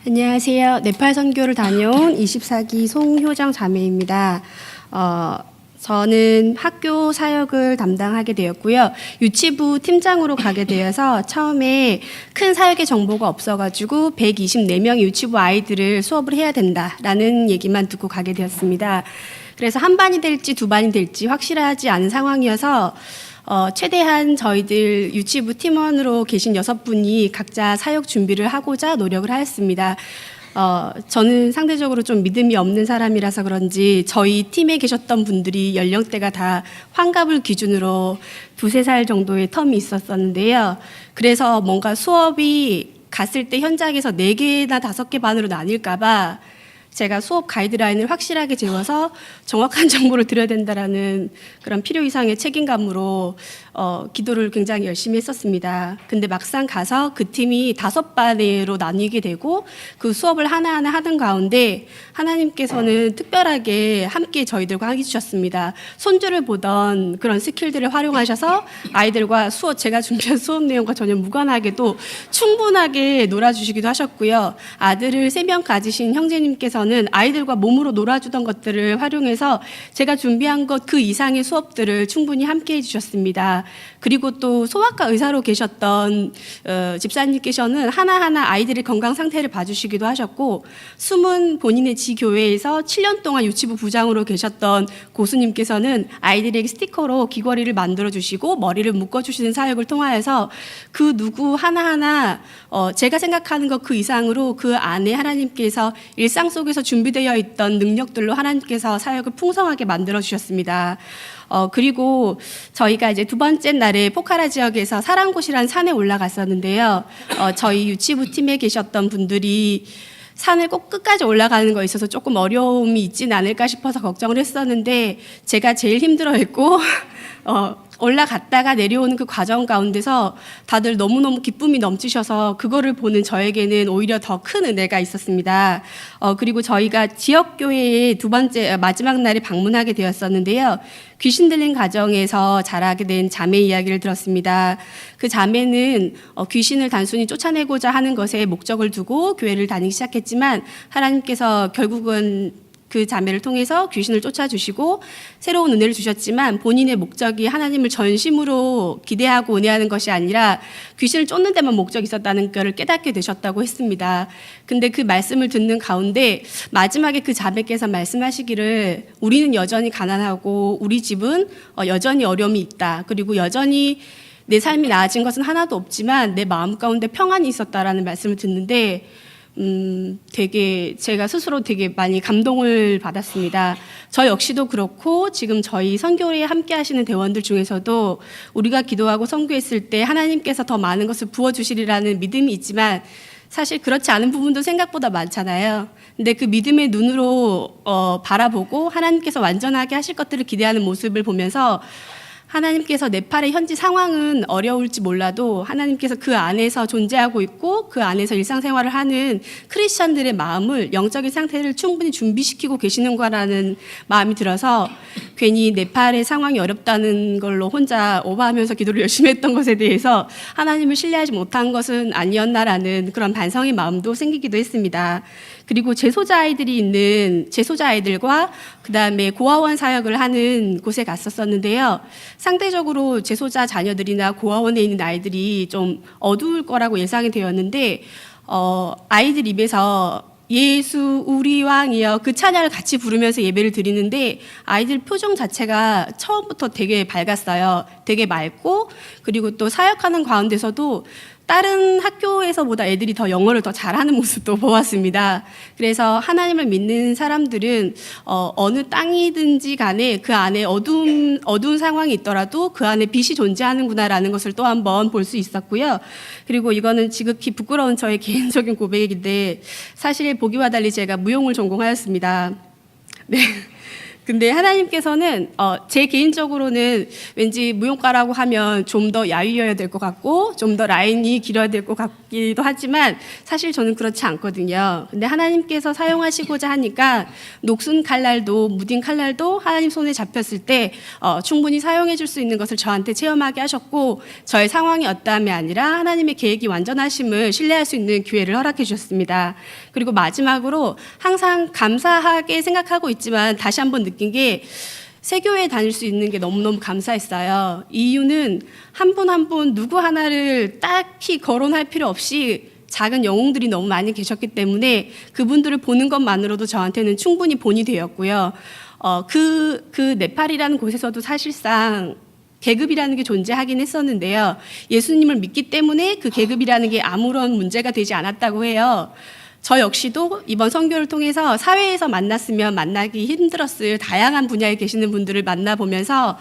안녕하세요. 네팔 선교를 다녀온 24기 송효정 자매입니다. 저는 학교 사역을 담당하게 되었고요. 유치부 팀장으로 가게 되어서 처음에 큰 사역의 정보가 없어가지고 124명의 유치부 아이들을 수업을 해야 된다라는 얘기만 듣고 가게 되었습니다. 그래서 한 반이 될지 두 반이 될지 확실하지 않은 상황이어서 최대한 저희들 유치부 팀원으로 계신 6분이 각자 사역 준비를 하고자 노력을 하였습니다. 저는 상대적으로 좀 믿음이 없는 사람이라서 그런지 저희 팀에 계셨던 분들이 연령대가 다 환갑을 기준으로 2-3살 정도의 텀이 있었었는데요. 그래서 뭔가 수업이 갔을 때 현장에서 4개나 5개 반으로 나뉠까 봐 제가 수업 가이드라인을 확실하게 재워서 정확한 정보를 드려야 된다라는 그런 필요 이상의 책임감으로 기도를 굉장히 열심히 했었습니다. 근데 막상 가서 그 팀이 5반으로 나뉘게 되고 그 수업을 하나하나 하는 가운데 하나님께서는 특별하게 함께 저희들과 함께 해주셨습니다. 손주를 보던 그런 스킬들을 활용하셔서 아이들과 제가 준비한 수업 내용과 전혀 무관하게도 충분하게 놀아주시기도 하셨고요. 아들을 3명 가지신 형제님께서는 아이들과 몸으로 놀아주던 것들을 활용해서 제가 준비한 것 그 이상의 수업들을 충분히 함께 해주셨습니다. 그리고 또 소아과 의사로 계셨던 집사님께서는 하나하나 아이들의 건강 상태를 봐주시기도 하셨고, 숨은 본인의 지교회에서 7년 동안 유치부 부장으로 계셨던 고수님께서는 아이들에게 스티커로 귀걸이를 만들어주시고 머리를 묶어주시는 사역을 통하여서 그 누구 하나하나 제가 생각하는 것 그 이상으로 그 안에 하나님께서 일상 속에서 준비되어 있던 능력들로 하나님께서 사역을 풍성하게 만들어주셨습니다. 그리고 저희가 이제 2번째 날에 포카라 지역에서 사랑곳이라는 산에 올라갔었는데요. 저희 유치부 팀에 계셨던 분들이 산을 꼭 끝까지 올라가는 거에 있어서 조금 어려움이 있지는 않을까 싶어서 걱정을 했었는데 제가 제일 힘들어했고 올라갔다가 내려오는 그 과정 가운데서 다들 너무너무 기쁨이 넘치셔서 그거를 보는 저에게는 오히려 더 큰 은혜가 있었습니다. 그리고 저희가 지역교회에 마지막 날에 방문하게 되었었는데요. 귀신 들린 가정에서 자라게 된 자매 이야기를 들었습니다. 그 자매는 귀신을 단순히 쫓아내고자 하는 것에 목적을 두고 교회를 다니기 시작했지만 하나님께서 결국은 그 자매를 통해서 귀신을 쫓아주시고 새로운 은혜를 주셨지만 본인의 목적이 하나님을 전심으로 기대하고 은혜하는 것이 아니라 귀신을 쫓는 데만 목적이 있었다는 것을 깨닫게 되셨다고 했습니다. 근데 그 말씀을 듣는 가운데 마지막에 그 자매께서 말씀하시기를 우리는 여전히 가난하고 우리 집은 여전히 어려움이 있다. 그리고 여전히 내 삶이 나아진 것은 하나도 없지만 내 마음 가운데 평안이 있었다라는 말씀을 듣는데 되게 제가 스스로 되게 많이 감동을 받았습니다. 저 역시도 그렇고 지금 저희 선교회에 함께 하시는 대원들 중에서도 우리가 기도하고 선교했을 때 하나님께서 더 많은 것을 부어주시리라는 믿음이 있지만 사실 그렇지 않은 부분도 생각보다 많잖아요. 근데 그 믿음의 눈으로 바라보고 하나님께서 완전하게 하실 것들을 기대하는 모습을 보면서 하나님께서 네팔의 현지 상황은 어려울지 몰라도 하나님께서 그 안에서 존재하고 있고 그 안에서 일상생활을 하는 크리스천들의 마음을 영적인 상태를 충분히 준비시키고 계시는 거라는 마음이 들어서 괜히 네팔의 상황이 어렵다는 걸로 혼자 오버하면서 기도를 열심히 했던 것에 대해서 하나님을 신뢰하지 못한 것은 아니었나라는 그런 반성의 마음도 생기기도 했습니다. 그리고 재소자 아이들과 그다음에 고아원 사역을 하는 곳에 갔었는데요. 상대적으로 재소자 자녀들이나 고아원에 있는 아이들이 좀 어두울 거라고 예상이 되었는데 아이들 입에서 예수 우리 왕이여 그 찬양을 같이 부르면서 예배를 드리는데 아이들 표정 자체가 처음부터 되게 밝았어요. 되게 맑고 그리고 또 사역하는 가운데서도 다른 학교에서보다 애들이 더 영어를 더 잘하는 모습도 보았습니다. 그래서 하나님을 믿는 사람들은 어느 땅이든지 간에 그 안에 어두운 상황이 있더라도 그 안에 빛이 존재하는구나라는 것을 또 한 번 볼 수 있었고요. 그리고 이거는 지극히 부끄러운 저의 개인적인 고백인데 사실 보기와 달리 제가 무용을 전공하였습니다. 네. 근데 하나님께서는 제 개인적으로는 왠지 무용가라고 하면 좀 더 야위어야 될 것 같고 좀 더 라인이 길어야 될 것 같기도 하지만 사실 저는 그렇지 않거든요. 근데 하나님께서 사용하시고자 하니까 녹슨 칼날도 무딘 칼날도 하나님 손에 잡혔을 때 충분히 사용해 줄 수 있는 것을 저한테 체험하게 하셨고 저의 상황이 어떠함이 아니라 하나님의 계획이 완전하심을 신뢰할 수 있는 기회를 허락해 주셨습니다. 그리고 마지막으로 항상 감사하게 생각하고 있지만 다시 한번 느낀 게 새교회에 다닐 수 있는 게 너무너무 감사했어요. 이유는 한 분 한 분 누구 하나를 딱히 거론할 필요 없이 작은 영웅들이 너무 많이 계셨기 때문에 그분들을 보는 것만으로도 저한테는 충분히 본이 되었고요. 그 네팔이라는 곳에서도 사실상 계급이라는 게 존재하긴 했었는데요. 예수님을 믿기 때문에 그 계급이라는 게 아무런 문제가 되지 않았다고 해요. 저 역시도 이번 선교를 통해서 사회에서 만났으면 만나기 힘들었을 다양한 분야에 계시는 분들을 만나보면서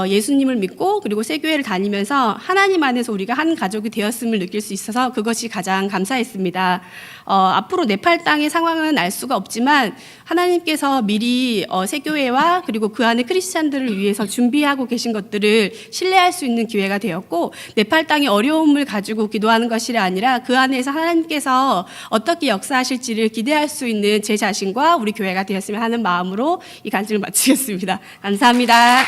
예수님을 믿고 그리고 새교회를 다니면서 하나님 안에서 우리가 한 가족이 되었음을 느낄 수 있어서 그것이 가장 감사했습니다. 앞으로 네팔 땅의 상황은 알 수가 없지만 하나님께서 미리 새교회와 그리고 그 안에 크리스찬들을 위해서 준비하고 계신 것들을 신뢰할 수 있는 기회가 되었고 네팔 땅의 어려움을 가지고 기도하는 것이 아니라 그 안에서 하나님께서 어떻게 역사하실지를 기대할 수 있는 제 자신과 우리 교회가 되었으면 하는 마음으로 이 간증을 마치겠습니다. 감사합니다.